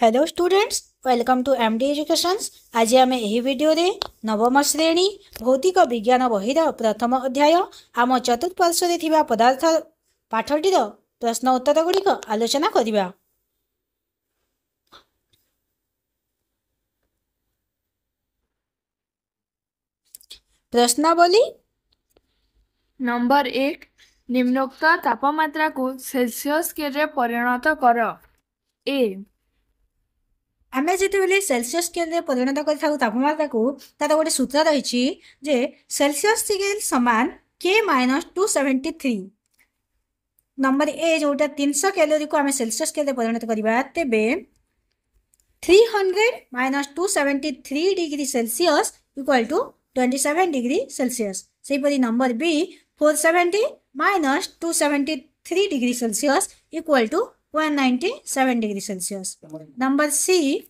Hello students, welcome to MD educations. आज आम यही वीडियो रे नवम श्रेणी भौतिक विज्ञान बहिर प्रथम अध्याय आम चतुर्पार्श्व थिबा पदार्थ पाठटीर प्रश्न उत्तर गुड़िक आलोचना करिबा। प्रश्नावली नंबर 1 निम्नोक्त तापमात्रा को सेल्सियस स्केल रे परिणत कर। ए आम जिते सेल्सियस स्केल परिणत कर तापमात्रा को तार गोटे सूत्र रही जे सेल्सियस स्केल समान के -273। नंबर ए जोटा 300 कैलोरी को आम सेल्सियस स्केल परिणत करवा तेबे 300 - 273 degree Celsius equal to 27 degree Celsius. सेपरी number B 470 - 273 degree Celsius equal to 197 degree Celsius. Number C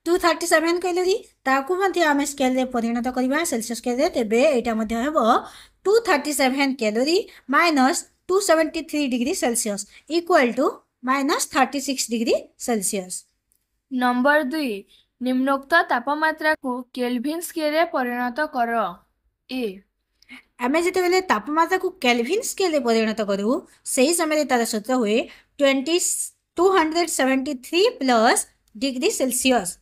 237 calorie ताकू आम स्केल रे परिणत करवा सेल्सियस स्केल तेबे एटा मध्य हेबो 237 calorie minus 273 degree Celsius equal to -36 degree Celsius. Number 2 निम्नोक्त तापमात्रा को केल्विन स्केल रे परिणत कर। ए आम जिते तापमात्रा को केल्विन स्केल परिणत करूँ से समय तार सूत्र हुए 273 प्लस डिग्री सेल्सियस।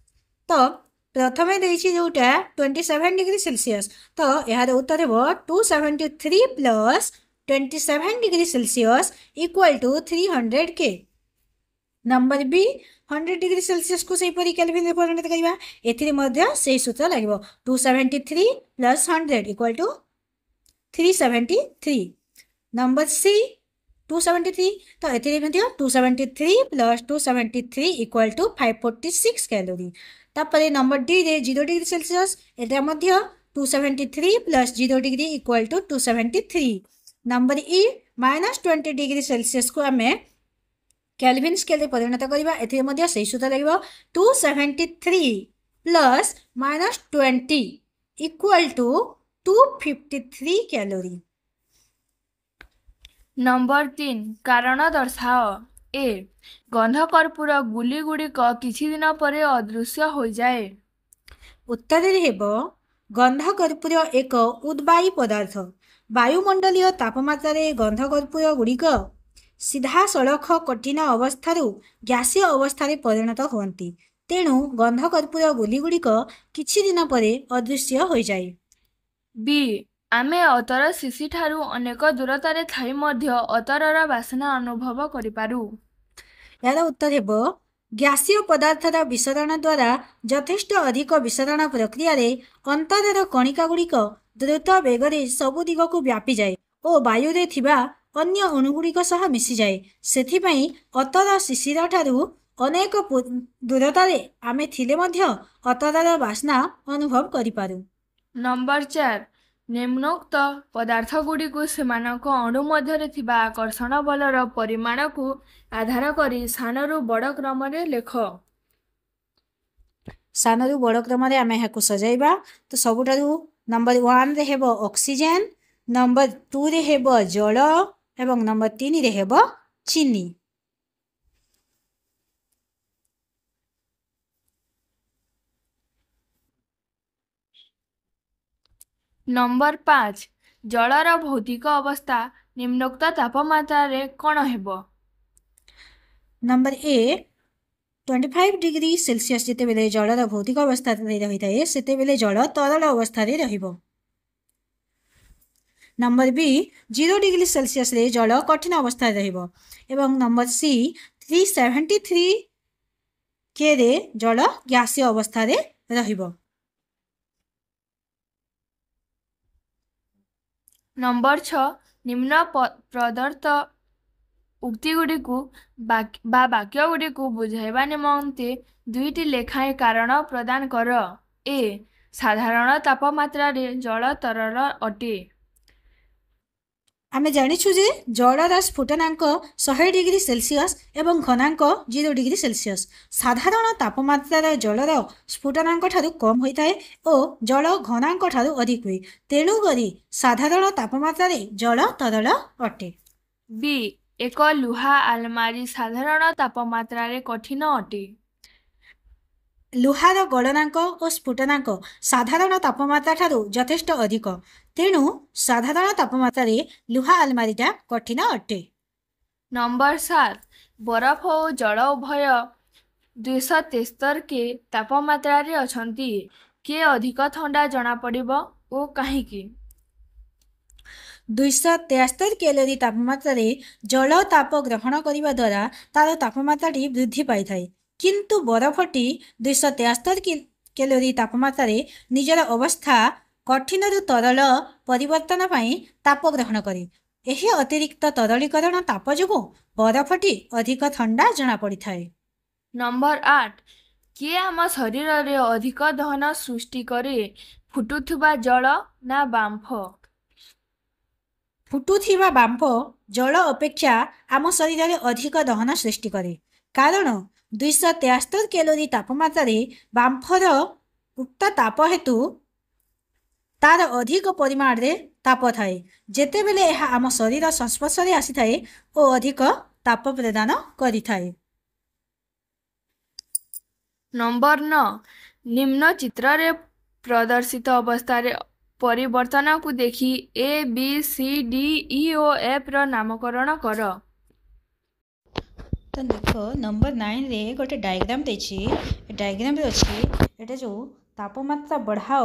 तो प्रथम जोटा 27 डिग्री सेल्सियस तो यार उत्तर हो 273 plus 27 degree Celsius equal to 300 K. Number B 100 degree Celsius को सहीपरी केल्विन परिणत करवा ए सूत्र लगे 273 plus 100 equal to 373। Number C 273 तो ए 273 प्लस 273 इक्वल टू 546 कैलोरी। तापर नंबर डी रे 0 डिग्री सेल्सियस एटा 273 plus 0 degree equal to 273। Number E -20 degree Celsius को आम केल्विन स्केल परिणत करवा ए सूत्र लगे 273 plus -20 equal to 253 calorie. Number 3 कारण दर्शाओ। ए गंध कर्पूर गुली गुड़िक किछि दिन परे अदृश्य हो जाए। उत्तर हेबो गंध कर्पूर एक उद्वायी पदार्थ। वायुमंडलीय तापमात्रा रे गंध कर्पूर गुड़िक सीधा सड़ख कठिन अवस्था गैसीय अवस्था परिणत होती। तेणु गंध कर्पूर गुली गुड़िक किछि दिन परे अदृश्य हो जाए। बी आमे अतर शिशि ठारू अनेक दूरतारे थाई मध्य अतरर बासना अनुभव करिपारू। यार उत्तर हेबो गैसीय पदार्थर विसरण द्वारा यथेष्ट अधिक विसरण प्रक्रिया रे अंतरर कणिका गुड़िक द्रुत बेगरे सबु दिग को व्यापी जाए और वायु रे थिबा अन्य अणुगुड़िक सह मिसी जाए। सेथिपई अतर शिशिर ठारू अनेक दूरतारे आमे थिले मध्य अतरर बासना अनुभव करिपारू। नंबर 4 निम्नोक्त पदार्थ गुड़ी को सेमानक अणु मध्य थिबा आकर्षण बलर परिमाण को आधार करी सानरु बड़ क्रम रे लेख। सानरु बड़ क्रम रे आमे हाकु सजाइबा। तो सबुठारु नंबर 1 रे हेबो ऑक्सीजन, नंबर 2 रे हेबो जल एवं नंबर 3 रे हेबो चीनी। नंबर 5 जलर भौतिक अवस्था निम्नोक्त तापमात्रा रे कौन हेबो। नंबर ए 25 डिग्री सेल्सियस जिते बेले जलर भौतिक अवस्था रही थाए सेते बेले जल तरल अवस्था रे रहिबो। नंबर बी 0 डिग्री सेल्सियस रे जल कठिन अवस्था रहिबो एवं नंबर सी 373 के रे जल गैसीय अवस्था रे रहिबो। नंबर 6 निम्न प्रदत्त उक्ति गुड़ी को वाक्य गुड़ी को बुझाइबा निमंते दुईटी लेखाएं कारण प्रदान कर। ए साधारण तापमात्रा रे जल तरल अटे। आमे जानिछु जे जलर स्फुटनांक 100 डिग्री सेल्सियस एवं घनांक 0 डिग्री सेल्सियस। साधारण तापमात्रा जलर स्फुटनांक ठारू कम होता है और जल घनांक ठारू अधिक हुए। तेणु करी साधारण तापमात्रा जल तरल अटे। बी एक लुहा आलमारी साधारण तापमात्रा रे कठिन अटे। ଲୁହାର ଗଳନାଙ୍କ ଓ ସ୍ଫୁଟନାଙ୍କ ସାଧାରଣ ତାପମାତ୍ରା ଠାରୁ ଯଥେଷ୍ଟ ଅଧିକ, ତେଣୁ ସାଧାରଣ ତାପମାତ୍ରାରେ ଲୁହା ଆଲମାରିଟା କଠିନ ଅଟେ। ନମ୍ବର 7 ବରଫ ଓ ଜଳ ଉଭୟ 273 କେ ତାପମାତ୍ରାରେ ଅଛନ୍ତି। କିଏ ଅଧିକ ଥଣ୍ଡା ଜଣାପଡ଼ିବ ଓ କାହିଁକି? 273 କ୍ୟାଲୋରୀ ତାପମାତ୍ରାରେ ଜଳ ତାପ ଗ୍ରହଣ କରିବା ଦ୍ୱାରା ତାର ତାପମାତ୍ରାଟି ବୃଦ୍ଧି ପାଇଥାଏ, କିନ୍ତୁ ବରଫଟି 273 କ୍ୟାଲୋରୀ ତାପମାତ୍ରାରେ ନିଜର ଅବସ୍ଥା କଠିନରୁ ତରଳ ପରିବର୍ତ୍ତନ ପାଇଁ ତାପ ଗ୍ରହଣ କରେ। ଏହି ଅତିରିକ୍ତ ତରଳୀକରଣ ତାପ ଯୋଗୁଁ ବରଫଟି ଅଧିକ ଥଣ୍ଡା ଜଣାପଡ଼ିଥାଏ। ନମ୍ବର 8 କିଏ ଆମ ଶରୀରରେ ଅଧିକ ଦହନ ସୃଷ୍ଟି କରେ, ଫୁଟୁଥିବା ଜଳ ନା ବାମ୍ଫ? ଫୁଟୁଥିବା ବାମ୍ଫ ଜଳ ଅପେକ୍ଷା ଆମ ଶରୀରରେ ଅଧିକ ଦହନ ସୃଷ୍ଟି କରେ, କାରଣ 273 କ୍ୟାଲୋରୀ ତାପମାତ୍ରାରେ ବାମ୍ଫର ଉକ୍ତ ତାପ ହେତୁ ତାର ଅଧିକ ପରିମାଣରେ ତାପ ଥାଏ, ଯେତେବେଳେ ଏହା ଆମ ଶରୀର ସଂସ୍ପର୍ଶରେ ଆସିଥାଏ ଓ ଅଧିକ ତାପ ପ୍ରଦାନ କରିଥାଏ। ନମ୍ବର 9 ନିମ୍ନ ଚିତ୍ରରେ ପ୍ରଦର୍ଶିତ ଅବସ୍ଥାରେ ପରିବର୍ତ୍ତନକୁ ଦେଖି A, B, C, D, E O F ର ନାମକରଣ କର। ତ ଦେଖ ନମ୍ବର 9ରେ ଗୋଟେ ଡାଇଗ୍ରାମ ଦେଇଛି। ଏ ଡାଇଗ୍ରାମରେ ଅଛି ଏଟା ଯେଉଁ ତାପମାତ୍ରା ବଢ଼ାଅ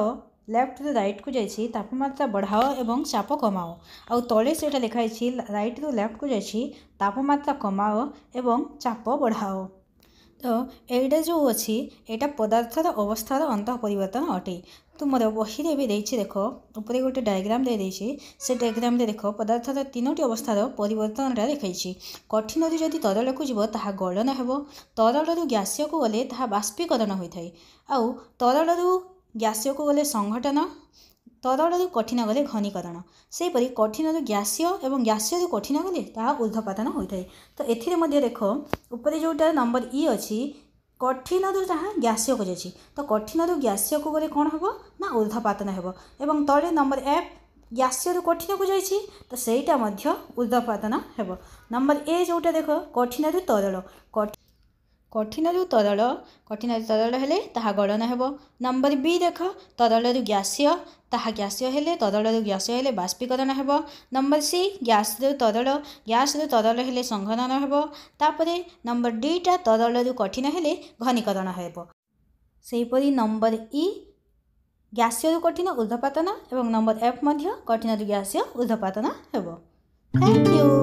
ଲେଫ୍ଟରୁ ରାଇଟ୍କୁ ଯାଇଛି, ତାପମାତ୍ରା ବଢ଼ାଅ ଏବଂ ଚାପ କମାଅ। ଆଉ ତଳେ ସେଇଟା ଲେଖା ହେଇଛି ରାଇଟ୍ରୁ ଲେଫ୍ଟକୁ ଯାଇଛି, ତାପମାତ୍ରା କମାଅ ଏବଂ ଚାପ ବଢ଼ାଅ। ତ ଏଇଟା ଯେଉଁ ଅଛି ଏଇଟା ପଦାର୍ଥର ଅବସ୍ଥାର ଅନ୍ତଃ ପରିବର୍ତ୍ତନ ଅଟେ। ତୁମର ବହିରେ ବି ଦେଇଛି, ଦେଖ ଉପରେ ଗୋଟେ ଡାଇଗ୍ରାମ ଦେଇଛି। ସେ ଡାଇଗ୍ରାମରେ ଦେଖ ପଦାର୍ଥର 3ଟି ଅବସ୍ଥାର ପରିବର୍ତ୍ତନଟା ଦେଖାଇଛି। କଠିନରୁ ଯଦି ତରଳକୁ ଯିବ ତାହା ଗଳନ ହେବ, ତରଳରୁ ଗ୍ୟାସୀୟକୁ ଗଲେ ତାହା ବାଷ୍ପୀକରଣ ହୋଇଥାଏ, ଆଉ ତରଳରୁ ଗ୍ୟାସୀୟକୁ ଗଲେ ସଂଘଟନ, ତରଳରୁ କଠିନ ଗଲେ ଘନୀକରଣ। ସେହିପରି କଠିନରୁ ଗ୍ୟାସୀୟ ଏବଂ ଗ୍ୟାସୀୟରୁ କଠିନ ଗଲେ ତାହା ଊର୍ଦ୍ଧ୍ୱପାତନ ହୋଇଥାଏ। ତ ଏଥିରେ ମଧ୍ୟ ଦେଖ ଉପରେ ଯେଉଁଟା ନମ୍ବର ଇ ଅଛି, କଠିନରୁ ତାହା ଗ୍ୟାସୀୟକୁ ଯାଇଛି, ତ କଠିନରୁ ଗ୍ୟାସୀୟକୁ ଗଲେ କ'ଣ ହେବ ନା ଊର୍ଦ୍ଧ୍ୱପାତନ ହେବ। ଏବଂ ତଳେ ନମ୍ବର ଏଫ୍ ଗ୍ୟାସୀୟରୁ କଠିନକୁ ଯାଇଛି, ତ ସେଇଟା ମଧ୍ୟ ଊର୍ଦ୍ଧ୍ୱପାତନ ହେବ। ନମ୍ବର ଏ ଯେଉଁଟା ଦେଖ କଠିନରୁ ତରଳ, କଠିନରୁ ତରଳ ହେଲେ ତାହା ଗଳନ ହେବ। ନମ୍ବର ବି ଦେଖ ତରଳରୁ ଗ୍ୟାସୀୟ, ତାହା ଗ୍ୟାସୀୟ ହେଲେ ତରଳରୁ ଗ୍ୟାସୀୟ ହେଲେ ବାଷ୍ପୀକରଣ ହେବ। ନମ୍ବର ସି ଗ୍ୟାସରୁ ତରଳ ହେଲେ ସଂଘନନ ହେବ। ତାପରେ ନମ୍ବର ଡିଟା ତରଳରୁ କଠିନ ହେଲେ ଘନୀକରଣ ହେବ। ସେହିପରି ନମ୍ବର ଇ ଗ୍ୟାସୀୟରୁ କଠିନ ଊର୍ଦ୍ଧ୍ୱପାତନ ଏବଂ ନମ୍ବର ଏଫ୍ ମଧ୍ୟ କଠିନରୁ ଗ୍ୟାସୀୟ ଊର୍ଦ୍ଧ୍ୱପାତନ ହେବ। Thank you.